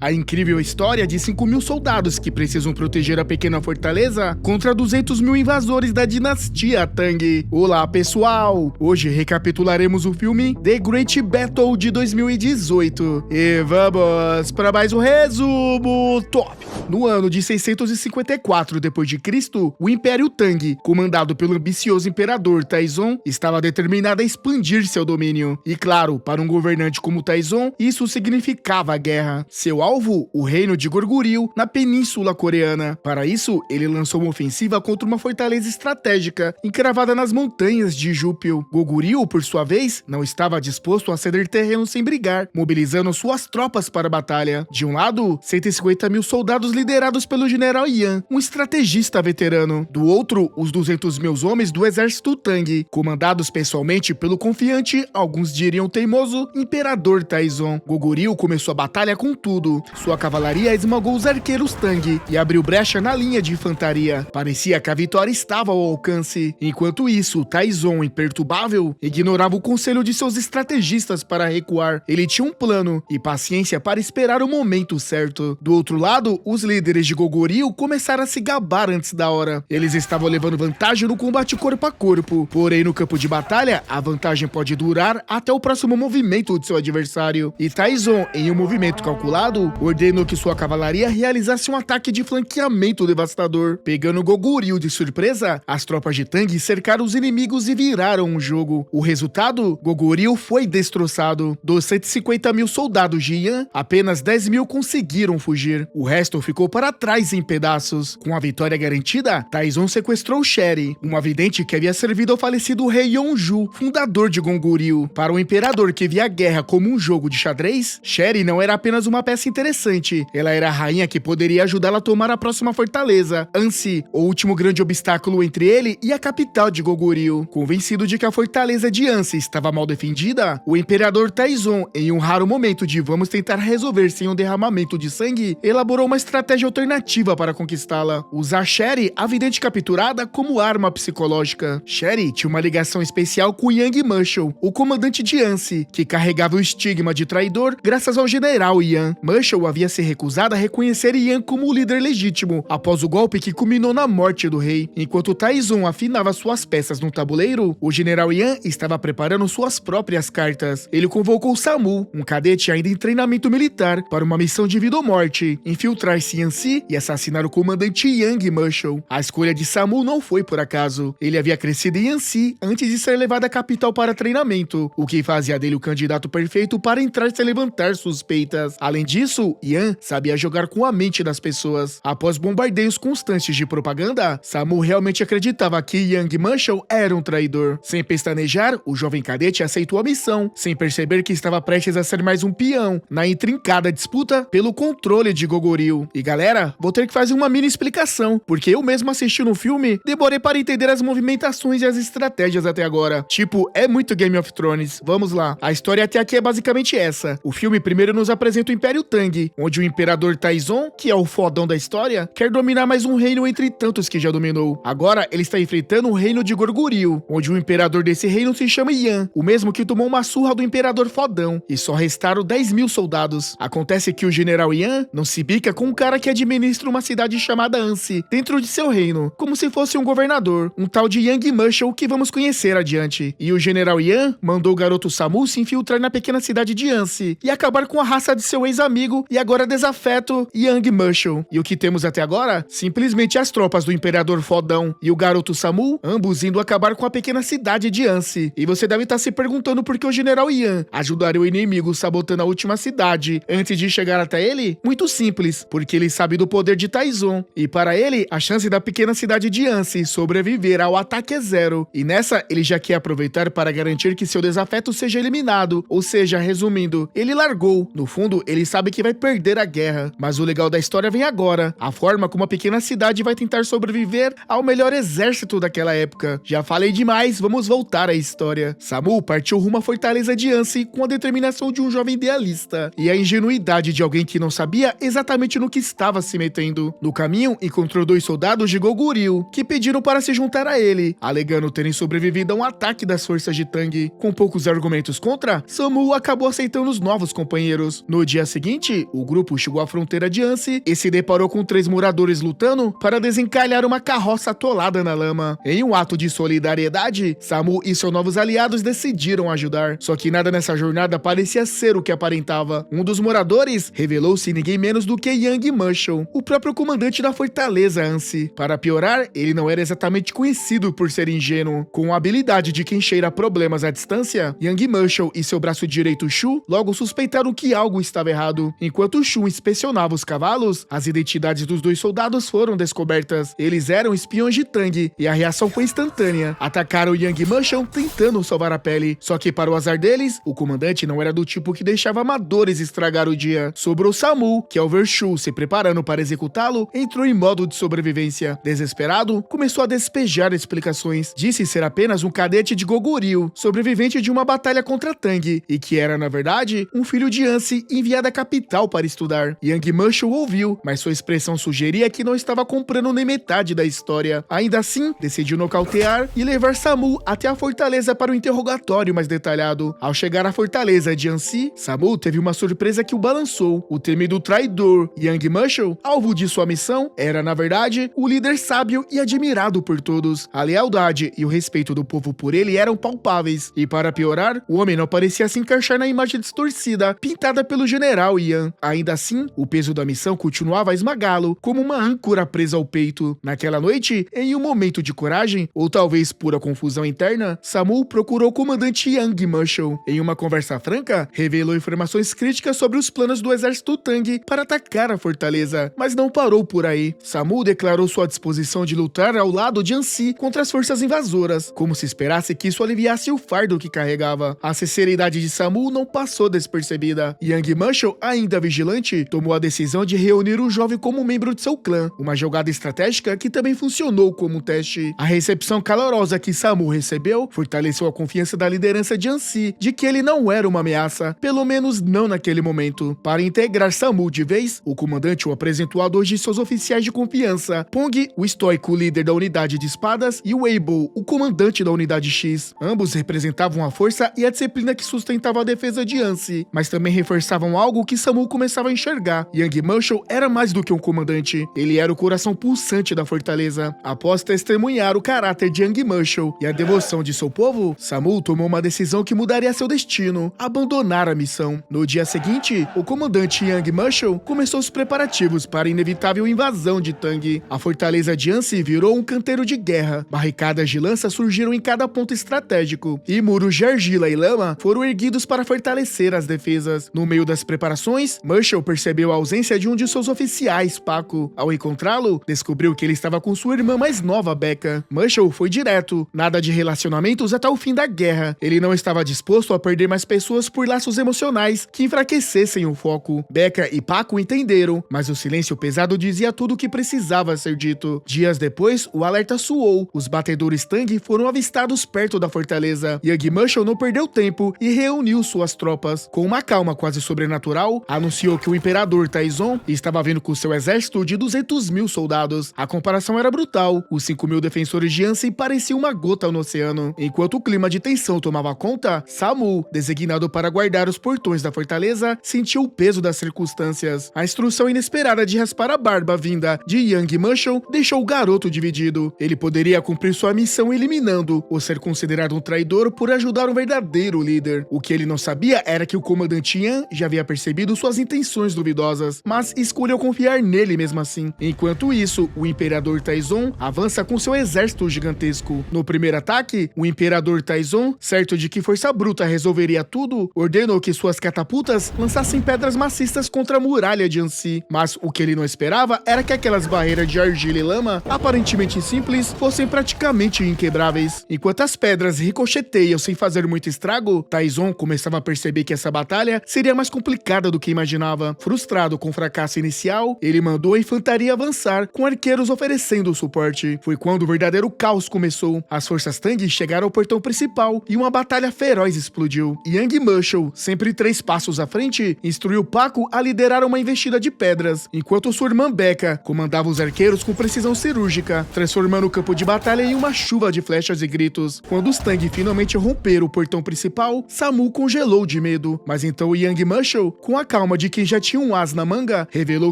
A incrível história de 5.000 soldados que precisam proteger a pequena fortaleza contra 200.000 invasores da dinastia Tang. Olá pessoal, hoje recapitularemos o filme The Great Battle de 2018 e vamos para mais um resumo top. No ano de 654 d.C., o Império Tang, comandado pelo ambicioso imperador Taizong, estava determinado a expandir seu domínio. E claro, para um governante como Taizong, isso significava a guerra. Seu alvo, o reino de Goguryeo, na Península Coreana. Para isso, ele lançou uma ofensiva contra uma fortaleza estratégica encravada nas montanhas de Júpil. Goguryeo, por sua vez, não estava disposto a ceder terreno sem brigar, mobilizando suas tropas para a batalha. De um lado, 150.000 soldados liderados pelo general Yan, um estrategista veterano. Do outro, os 200.000 homens do exército Tang, comandados pessoalmente pelo confiante, alguns diriam teimoso, imperador Taizong. Goguryeo começou a batalha com tudo. Sua cavalaria esmagou os arqueiros Tang e abriu brecha na linha de infantaria. Parecia que a vitória estava ao alcance. Enquanto isso, Taizong, imperturbável, ignorava o conselho de seus estrategistas para recuar. Ele tinha um plano e paciência para esperar o momento certo. Do outro lado, os líderes de Goguryeo começaram a se gabar antes da hora. Eles estavam levando vantagem no combate corpo a corpo. Porém, no campo de batalha, a vantagem pode durar até o próximo movimento de seu adversário. E Taizong, em um movimento calculado, ordenou que sua cavalaria realizasse um ataque de flanqueamento devastador. Pegando Goguryeo de surpresa, as tropas de Tang cercaram os inimigos e viraram o jogo. O resultado? Goguryeo foi destroçado. Dos 150.000 soldados de Yan, apenas 10.000 conseguiram fugir. O resto ficou para trás em pedaços. Com a vitória garantida, Taizong sequestrou Sherry, uma vidente que havia servido ao falecido rei Yonju, fundador de Goguryeo. Para o imperador que via a guerra como um jogo de xadrez, Sherry não era apenas uma peça interessante, ela era a rainha que poderia ajudá-la a tomar a próxima fortaleza, Ansi, o último grande obstáculo entre ele e a capital de Goguryeo. Convencido de que a fortaleza de Ansi estava mal defendida, o imperador Taizong, em um raro momento de vamos tentar resolver sem um derramamento de sangue, elaborou uma estratégia alternativa para conquistá-la. Usar Sherry, a vidente capturada, como arma psicológica. Sherry tinha uma ligação especial com Yang Marshall, o comandante de Ansi, que carregava o estigma de traidor graças ao general Yan. Marshall havia se recusado a reconhecer Yan como o líder legítimo, após o golpe que culminou na morte do rei. Enquanto Taizong afinava suas peças no tabuleiro, o general Yan estava preparando suas próprias cartas. Ele convocou Samu, um cadete ainda em treinamento militar, para uma missão de vida ou morte, infiltrar-se em Ansi e assassinar o comandante Yang Marshall. A escolha de Samu não foi por acaso. Ele havia crescido em Ansi antes de ser levado à capital para treinamento, o que fazia dele o candidato perfeito para entrar sem levantar suspeitas. Além disso, Yan sabia jogar com a mente das pessoas. Após bombardeios constantes de propaganda, Samu realmente acreditava que Yang Marshall era um traidor. Sem pestanejar, o jovem cadete aceitou a missão, sem perceber que estava prestes a ser mais um peão na intrincada disputa pelo controle de Goguryeo. E galera, vou ter que fazer uma mini explicação, porque eu mesmo assistindo o filme, demorei para entender as movimentações e as estratégias até agora. Tipo, é muito Game of Thrones. Vamos lá. A história até aqui é basicamente essa. O filme primeiro nos apresenta o Império Tang, onde o imperador Taizong, que é o fodão da história, quer dominar mais um reino entre tantos que já dominou. Agora, ele está enfrentando o reino de Goguryeo, onde o imperador desse reino se chama Yan, o mesmo que tomou uma surra do imperador fodão, e só restaram 10.000 soldados. Acontece que o general Yan não se bica com um cara que administra uma cidade chamada Ansi, dentro de seu reino, como se fosse um governador, um tal de Yang Marshall que vamos conhecer adiante. E o general Yan mandou o garoto Samu se infiltrar na pequena cidade de Ansi e acabar com a raça de seu ex-amigo e agora desafeto Yang Marshall. E o que temos até agora? Simplesmente as tropas do imperador fodão e o garoto Samu, ambos indo acabar com a pequena cidade de Ansi. E você deve estar se perguntando por que o general Yan ajudaria o inimigo sabotando a última cidade antes de chegar até ele? Muito simples, porque ele sabe do poder de Taizong. E para ele, a chance da pequena cidade de Ansi sobreviver ao ataque é zero. E nessa, ele já quer aproveitar para garantir que seu desafeto seja eliminado. Ou seja, resumindo, ele largou. No fundo, ele sabe que vai perder a guerra. Mas o legal da história vem agora. A forma como a pequena cidade vai tentar sobreviver ao melhor exército daquela época. Já falei demais, vamos voltar à história. Samu partiu rumo à fortaleza de Ansi com a determinação de um jovem idealista e a ingenuidade de alguém que não sabia exatamente no que estava se metendo. No caminho, encontrou 2 soldados de Goguryeo, que pediram para se juntar a ele, alegando terem sobrevivido a um ataque das forças de Tang. Com poucos argumentos contra, Samu acabou aceitando os novos companheiros. No dia seguinte, noite, o grupo chegou à fronteira de Anse e se deparou com 3 moradores lutando para desencalhar uma carroça atolada na lama. Em um ato de solidariedade, Samu e seus novos aliados decidiram ajudar. Só que nada nessa jornada parecia ser o que aparentava. Um dos moradores revelou-se ninguém menos do que Young Marshall, o próprio comandante da fortaleza Anse. Para piorar, ele não era exatamente conhecido por ser ingênuo. Com a habilidade de quem cheira problemas à distância, Young Marshall e seu braço direito Shu logo suspeitaram que algo estava errado. Enquanto Shu inspecionava os cavalos, as identidades dos 2 soldados foram descobertas. Eles eram espiões de Tang e a reação foi instantânea. Atacaram Young Marshall tentando salvar a pele. Só que para o azar deles, o comandante não era do tipo que deixava amadores estragar o dia. Sobrou Samu, que ao ver Shu se preparando para executá-lo, entrou em modo de sobrevivência. Desesperado, começou a despejar explicações. Disse ser apenas um cadete de Goguryeo, sobrevivente de uma batalha contra Tang, e que era, na verdade, um filho de Anse enviado à capital para estudar. Young Marshall ouviu, mas sua expressão sugeria que não estava comprando nem metade da história. Ainda assim, decidiu nocautear e levar Samu até a fortaleza para o interrogatório mais detalhado. Ao chegar à fortaleza de Anse, Samu teve uma surpresa que o balançou. O temido traidor Young Marshall, alvo de sua missão, era, na verdade, o líder sábio e admirado por todos. A lealdade e o respeito do povo por ele eram palpáveis. E para piorar, o homem não parecia se encaixar na imagem distorcida, pintada pelo general Yan. Ainda assim, o peso da missão continuava a esmagá-lo, como uma âncora presa ao peito. Naquela noite, em um momento de coragem, ou talvez pura confusão interna, Samu procurou o comandante Young Marshall. Em uma conversa franca, revelou informações críticas sobre os planos do exército Tang para atacar a fortaleza, mas não parou por aí. Samu declarou sua disposição de lutar ao lado de Anse contra as forças invasoras, como se esperasse que isso aliviasse o fardo que carregava. A sinceridade de Samu não passou despercebida. Young Marshall, ainda vigilante, tomou a decisão de reunir o jovem como membro de seu clã, uma jogada estratégica que também funcionou como teste. A recepção calorosa que Samu recebeu fortaleceu a confiança da liderança de Anse, de que ele não era uma ameaça, pelo menos não naquele momento. Para integrar Samu de vez, o comandante o apresentou a 2 de seus oficiais de confiança, Pong, o estoico líder da unidade de espadas, e Weibo, o comandante da unidade X. Ambos representavam a força e a disciplina que sustentava a defesa de Anse, mas também reforçavam algo que Samu começava a enxergar. Young Marshall era mais do que um comandante, ele era o coração pulsante da fortaleza. Após testemunhar o caráter de Young Marshall e a devoção de seu povo, Samu tomou uma decisão que mudaria seu destino: abandonar a missão. No dia seguinte, o comandante Young Marshall começou os preparativos para a inevitável invasão de Tang. A fortaleza de Anse virou um canteiro de guerra. Barricadas de lança surgiram em cada ponto estratégico, e muros de argila e lama foram erguidos para fortalecer as defesas. No meio das preparações, Marshall percebeu a ausência de um de seus oficiais, Paco. Ao encontrá-lo, descobriu que ele estava com sua irmã mais nova, Becca. Marshall foi direto, nada de relacionamentos até o fim da guerra. Ele não estava disposto a perder mais pessoas por laços emocionais que enfraquecessem o foco. Becca e Paco entenderam, mas o silêncio pesado dizia tudo o que precisava ser dito. Dias depois, o alerta soou. Os batedores Tang foram avistados perto da fortaleza. Young Marshall não perdeu tempo e reuniu suas tropas. Com uma calma quase sobrenatural, anunciou que o imperador Taizong estava vindo com seu exército de 200.000 soldados. A comparação era brutal. Os 5.000 defensores de Anse pareciam uma gota no oceano. Enquanto o clima de tensão tomava conta, Samu, designado para guardar os portões da fortaleza, sentiu o peso das circunstâncias. A instrução inesperada de raspar a barba vinda de Young Marshall deixou o garoto dividido. Ele poderia cumprir sua missão eliminando ou ser considerado um traidor por ajudar um verdadeiro líder. O que ele não sabia era que o comandante Yan já havia percebido suas intenções duvidosas, mas escolheu confiar nele mesmo assim. Enquanto isso, o imperador Taizong avança com seu exército gigantesco. No primeiro ataque, o imperador Taizong, certo de que força bruta resolveria tudo, ordenou que suas catapultas lançassem pedras maciças contra a muralha de Anse. Mas o que ele não esperava era que aquelas barreiras de argila e lama, aparentemente simples, fossem praticamente inquebráveis. Enquanto as pedras ricocheteiam sem fazer muito estrago, Taizong começava a perceber que essa batalha seria mais complicada do que imaginava. Frustrado com o fracasso inicial, ele mandou a infantaria avançar, com arqueiros oferecendo suporte. Foi quando o verdadeiro caos começou. As forças Tang chegaram ao portão principal e uma batalha feroz explodiu. Young Marshall, sempre 3 passos à frente, instruiu Paco a liderar uma investida de pedras, enquanto sua irmã Becca comandava os arqueiros com precisão cirúrgica, transformando o campo de batalha em uma chuva de flechas e gritos. Quando os Tang finalmente romperam o portão principal, Samu congelou de medo, mas então Young Marshall, com a calma de quem já tinha um as na manga, revelou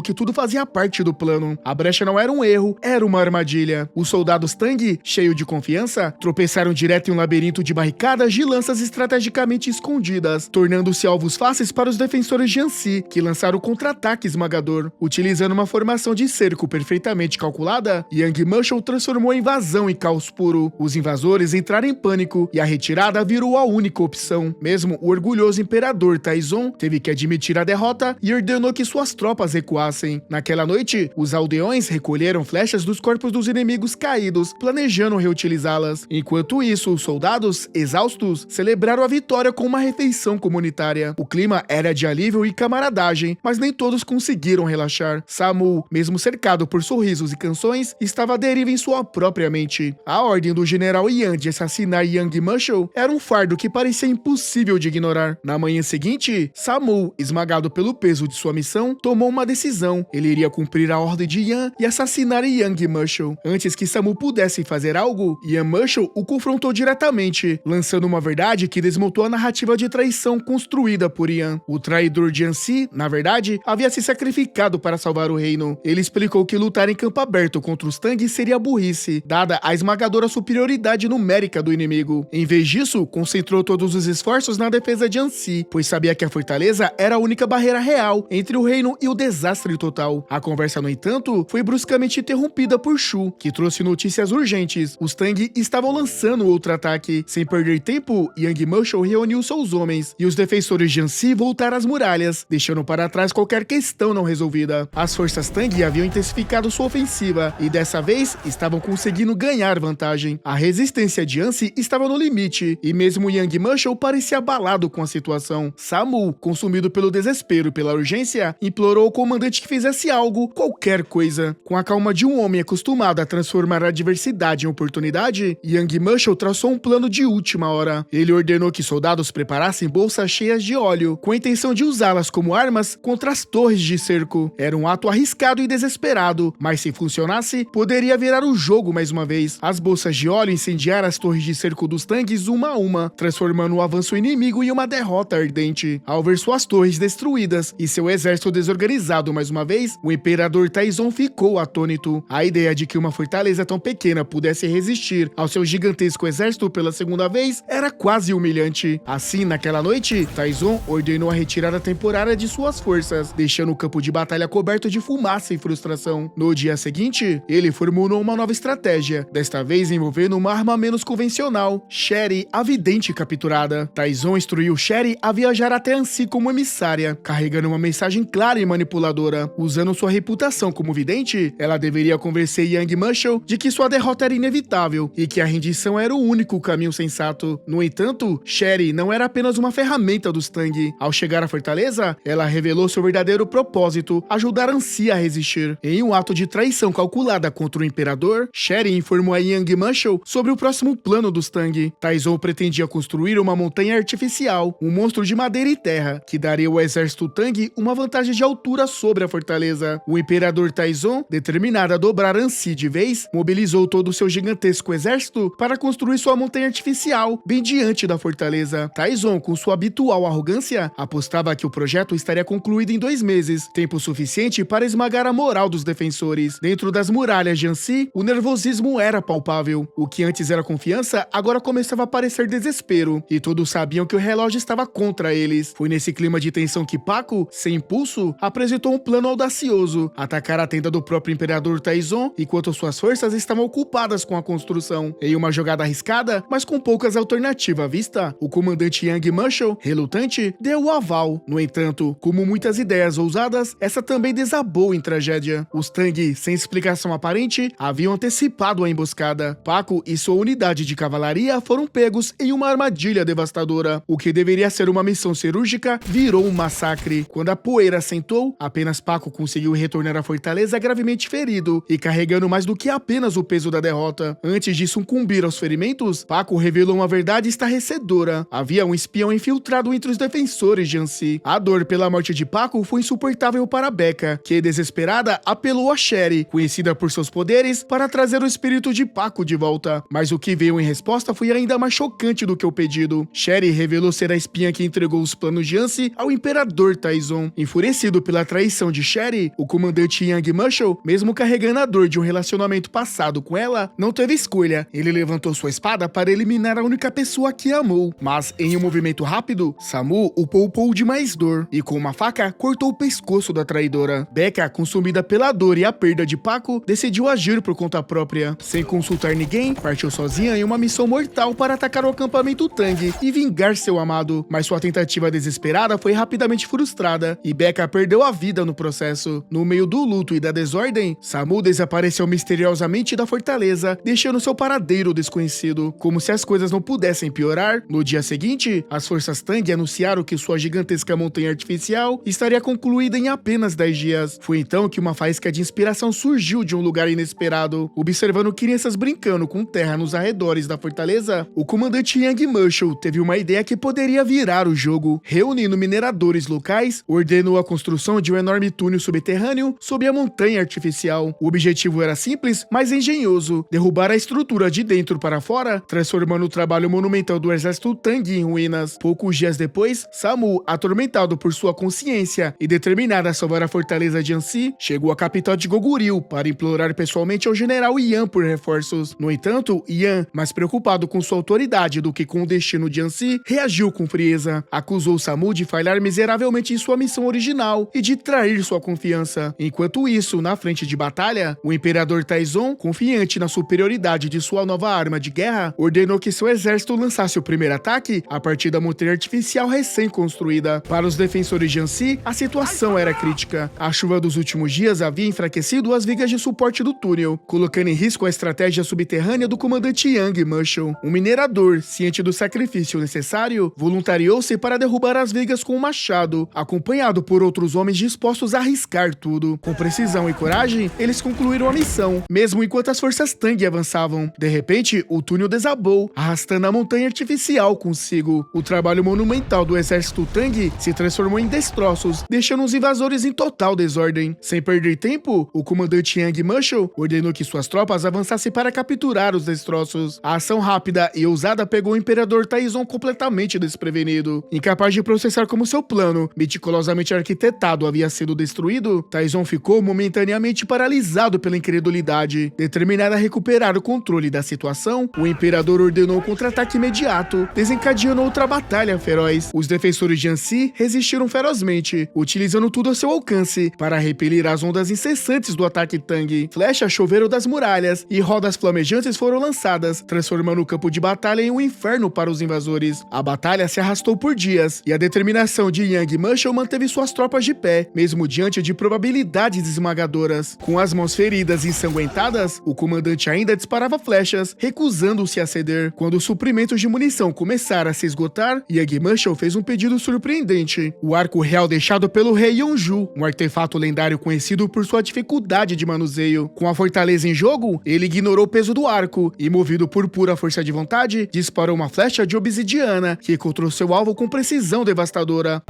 que tudo fazia parte do plano. A brecha não era um erro, era uma armadilha. Os soldados Tang, cheios de confiança, tropeçaram direto em um labirinto de barricadas de lanças estrategicamente escondidas, tornando-se alvos fáceis para os defensores de Ansi, que lançaram o contra-ataque esmagador. Utilizando uma formação de cerco perfeitamente calculada, Yang Muscle transformou a invasão em caos puro. Os invasores entraram em pânico e a retirada virou a única opção. Mesmo o orgulhoso imperador Taizong teve que admitir a derrota e ordenou que suas tropas recuassem. Naquela noite, os aldeões recolheram flechas dos corpos dos inimigos caídos, planejando reutilizá-las. Enquanto isso, os soldados, exaustos, celebraram a vitória com uma refeição comunitária. O clima era de alívio e camaradagem, mas nem todos conseguiram relaxar. Samu, mesmo cercado por sorrisos e canções, estava à deriva em sua própria mente. A ordem do general Yan de assassinar Yang Muscle era um fardo que parecia impossível de ignorar. Na manhã seguinte, Samu, esmagado pelo peso de sua missão, tomou uma decisão. Ele iria cumprir a ordem de Yan e assassinar Yang Muscle. Antes que Samu pudesse fazer algo, Yan Muscle o confrontou diretamente, lançando uma verdade que desmontou a narrativa de traição construída por Yan. O traidor de Ansi, na verdade, havia se sacrificado para salvar o reino. Ele explicou que lutar em campo aberto contra os Tang seria burrice, dada a esmagadora superioridade numérica do inimigo. Em vez disso, concentrou todos os esforços na defesa de Ansi, pois sabia que a fortaleza era a única barreira real entre o reino e o desastre total. A conversa, no entanto, foi bruscamente interrompida por Shu, que trouxe notícias urgentes. Os Tang estavam lançando outro ataque. Sem perder tempo, Yang Muscle reuniu seus homens, e os defensores de Ansi voltaram às muralhas, deixando para trás qualquer questão não resolvida. As forças Tang haviam intensificado sua ofensiva, e dessa vez estavam conseguindo ganhar vantagem. A resistência de Ansi estava no limite, e mesmo Yang Muscle parecia abalado com a situação. Samu, consumido pelo desespero e pela urgência, implorou ao comandante que fizesse algo, qualquer coisa. Com a calma de um homem acostumado a transformar a adversidade em oportunidade, Yang Muscle traçou um plano de última hora. Ele ordenou que soldados preparassem bolsas cheias de óleo, com a intenção de usá-las como armas contra as torres de cerco. Era um ato arriscado e desesperado, mas se funcionasse, poderia virar o jogo mais uma vez. As bolsas de óleo incendiaram as torres de cerco dos Tangs uma a uma, transformando o avanço inimigo em uma derrota ardente. Ao ver suas torres destruídas e seu exército desorganizado mais uma vez, o imperador Taizong ficou atônito. A ideia de que uma fortaleza tão pequena pudesse resistir ao seu gigantesco exército pela segunda vez era quase humilhante. Assim, naquela noite, Taizong ordenou a retirada temporária de suas forças, deixando o campo de batalha coberto de fumaça e frustração. No dia seguinte, ele formulou uma nova estratégia, desta vez envolvendo uma arma menos convencional, Sherry, a vidente capturada. Taizong instruiu Sherry a viajar até Ansi como emissária, carregando uma mensagem clara e manipuladora. Usando sua reputação como vidente, ela deveria convencer Yang Muscle de que sua derrota era inevitável e que a rendição era o único caminho sensato. No entanto, Sherry não era apenas uma ferramenta dos Tang. Ao chegar à fortaleza, ela revelou seu verdadeiro propósito, ajudar Ansi a resistir. Em um ato de traição calculada contra o imperador, Sherry informou a Yang Muscle sobre o próximo plano dos Tang. Taizong pretendia construir uma montanha artificial, um monstro de madeira e terra, que daria ao exército Tang uma vantagem de altura sobre a fortaleza. O imperador Taizong, determinado a dobrar Ansi de vez, mobilizou todo o seu gigantesco exército para construir sua montanha artificial bem diante da fortaleza. Taizong, com sua habitual arrogância, apostava que o projeto estaria concluído em 2 meses, tempo suficiente para esmagar a moral dos defensores. Dentro das muralhas de Ansi, o nervosismo era palpável. O que antes era confiança, agora começava a parecer desespero, e todos sabiam que o relógio estava contra eles. Foi nesse clima de tensão que Paco, sem impulso, apresentou um plano audacioso: atacar a tenda do próprio imperador Taizong, enquanto suas forças estavam ocupadas com a construção. Em uma jogada arriscada, mas com poucas alternativas à vista, o comandante Yang Muscle, relutante, deu o aval. No entanto, como muitas ideias ousadas, essa também desabou em tragédia. Os Tang, sem explicação aparente, haviam antecipado a emboscada. Paco e sua unidade de cavalaria foram pegos em uma armadilha devastadora. O que deveria ser uma missão cirúrgica virou um massacre. Quando a poeira assentou, apenas Paco conseguiu retornar à fortaleza gravemente ferido e carregando mais do que apenas o peso da derrota. Antes de sucumbir aos ferimentos, Paco revelou uma verdade estarrecedora. Havia um espião infiltrado entre os defensores de Ansi. A dor pela morte de Paco foi insuportável para Becca, que, desesperada, apelou a Sherry, conhecida por seus poderes, para trazer o espírito de Paco de volta. Mas o que veio em resposta foi ainda mais chocante do que o pedido. Sherry revelou ser a espiã que entregou os planos de Ansi ao imperador imperador Taizong. Enfurecido pela traição de Sherry, o comandante Yang Marshall, mesmo carregando a dor de um relacionamento passado com ela, não teve escolha. Ele levantou sua espada para eliminar a única pessoa que amou. Mas, em um movimento rápido, Samu o poupou de mais dor e, com uma faca, cortou o pescoço da traidora. Becca, consumida pela dor e a perda de Paco, decidiu agir por conta própria. Sem consultar ninguém, partiu sozinha em uma missão mortal para atacar o acampamento Tang e vingar seu amado. Mas sua tentativa desesperada foi rapidamente frustrada e Becca perdeu a vida no processo. No meio do luto e da desordem, Samu desapareceu misteriosamente da fortaleza, deixando seu paradeiro desconhecido. Como se as coisas não pudessem piorar, no dia seguinte, as forças Tang anunciaram que sua gigantesca montanha artificial estaria concluída em apenas 10 dias. Foi então que uma faísca de inspiração surgiu de um lugar inesperado. Observando crianças brincando com terra nos arredores da fortaleza, o comandante Yang Marshall teve uma ideia que poderia virar o jogo. Reunindo mineradores locais, ordenou a construção de um enorme túnel subterrâneo sob a montanha artificial. O objetivo era simples, mas engenhoso: derrubar a estrutura de dentro para fora, transformando o trabalho monumental do exército Tang em ruínas. Poucos dias depois, Samu, atormentado por sua consciência e determinado a salvar a fortaleza de Ansi, chegou à capital de Goguryeo para implorar pessoalmente ao general Yan por reforços. No entanto, Yan, mais preocupado com sua autoridade do que com o destino de Ansi, reagiu com frieza. Acusou Samu de falhar miseravelmente em sua missão original e de trair sua confiança. Enquanto isso, na frente de batalha, o imperador Taizong, confiante na superioridade de sua nova arma de guerra, ordenou que seu exército lançasse o primeiro ataque a partir da montanha artificial recém-construída. Para os defensores de Ansi, a situação era crítica. A chuva dos últimos dias havia enfraquecido as vigas de suporte do túnel, colocando em risco a estratégia subterrânea do comandante Yang Marshall. Um minerador, ciente do sacrifício necessário, voluntariou-se para derrubar as vigas com um machado, acompanhado por outros homens dispostos a arriscar tudo. Com precisão e coragem, eles concluíram a missão, mesmo enquanto as forças Tang avançavam. De repente, o túnel desabou, arrastando a montanha artificial consigo. O trabalho monumental do exército Tang se transformou em destroços, deixando os invasores em total desordem. Sem perder tempo, o comandante Yang Marshall ordenou que suas tropas avançassem para capturar os destroços. A ação rápida e ousada pegou o imperador Taizong completamente desprevenido. Incapaz de processar como seu plano, meticulosamente arquitetado, havia sido destruído, Taizong ficou momentaneamente paralisado pela incredulidade. Determinado a recuperar o controle da situação, o imperador ordenou um contra-ataque imediato, desencadeando outra batalha feroz. Os defensores de Ansi resistiram ferozmente, utilizando tudo ao seu alcance para repelir as ondas incessantes do ataque Tang. Flechas choveram das muralhas e rodas flamejantes foram lançadas, transformando o campo de batalha em um inferno para os invasores. A batalha se arrastou por dias e a determinação de Yang Marshall manteve suas tropas de pé, mesmo diante de probabilidades esmagadoras. Com as mãos feridas e ensanguentadas, o comandante ainda disparava flechas, recusando-se a ceder. Quando os suprimentos de munição começaram a se esgotar, Yang Marshall fez um pedido surpreendente: o arco real deixado pelo rei Yonju, um artefato lendário conhecido por sua dificuldade de manuseio. Com a fortaleza em jogo, ele ignorou o peso do arco e, movido por pura força de vontade, disparou uma flecha de obsidiana que encontrou seu alvo com precisão devastadora.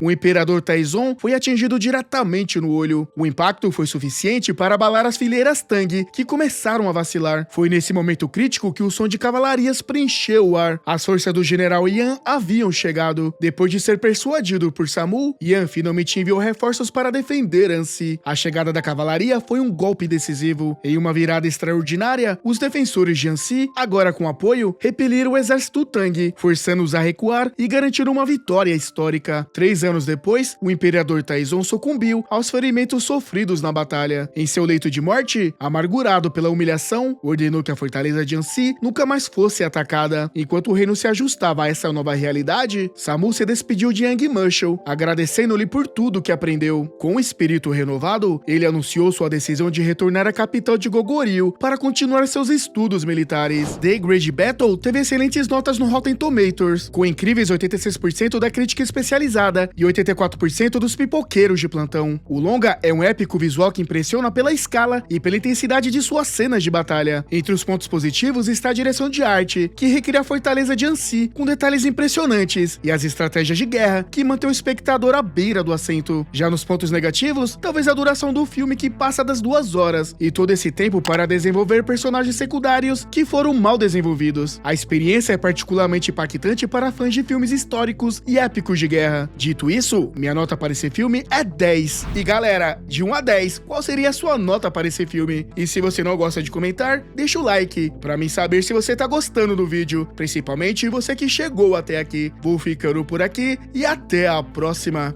O imperador Taizong foi atingido diretamente no olho. O impacto foi suficiente para abalar as fileiras Tang, que começaram a vacilar. Foi nesse momento crítico que o som de cavalarias preencheu o ar. As forças do general Yan haviam chegado. Depois de ser persuadido por Samu, Yan finalmente enviou reforços para defender Ansi. A chegada da cavalaria foi um golpe decisivo. Em uma virada extraordinária, os defensores de Ansi, agora com apoio, repeliram o exército Tang, forçando-os a recuar e garantiram uma vitória histórica. 3 anos depois, o imperador Taizong sucumbiu aos ferimentos sofridos na batalha. Em seu leito de morte, amargurado pela humilhação, ordenou que a fortaleza de Ansi nunca mais fosse atacada. Enquanto o reino se ajustava a essa nova realidade, Samu se despediu de Yang Marshall, agradecendo-lhe por tudo que aprendeu. Com um espírito renovado, ele anunciou sua decisão de retornar à capital de Goguryeo para continuar seus estudos militares. The Great Battle teve excelentes notas no Rotten Tomatoes, com incríveis 86% da crítica especializada e 84% dos pipoqueiros de plantão. O longa é um épico visual que impressiona pela escala e pela intensidade de suas cenas de batalha. Entre os pontos positivos está a direção de arte, que recria a fortaleza de Annecy com detalhes impressionantes, e as estratégias de guerra, que mantém o espectador à beira do assento. Já nos pontos negativos, talvez a duração do filme, que passa das 2 horas, e todo esse tempo para desenvolver personagens secundários que foram mal desenvolvidos. A experiência é particularmente impactante para fãs de filmes históricos e épicos de guerra. Dito isso, minha nota para esse filme é 10. E galera, de 1 a 10, qual seria a sua nota para esse filme? E se você não gosta de comentar, deixa o like, para mim saber se você tá gostando do vídeo, principalmente você que chegou até aqui. Vou ficando por aqui e até a próxima.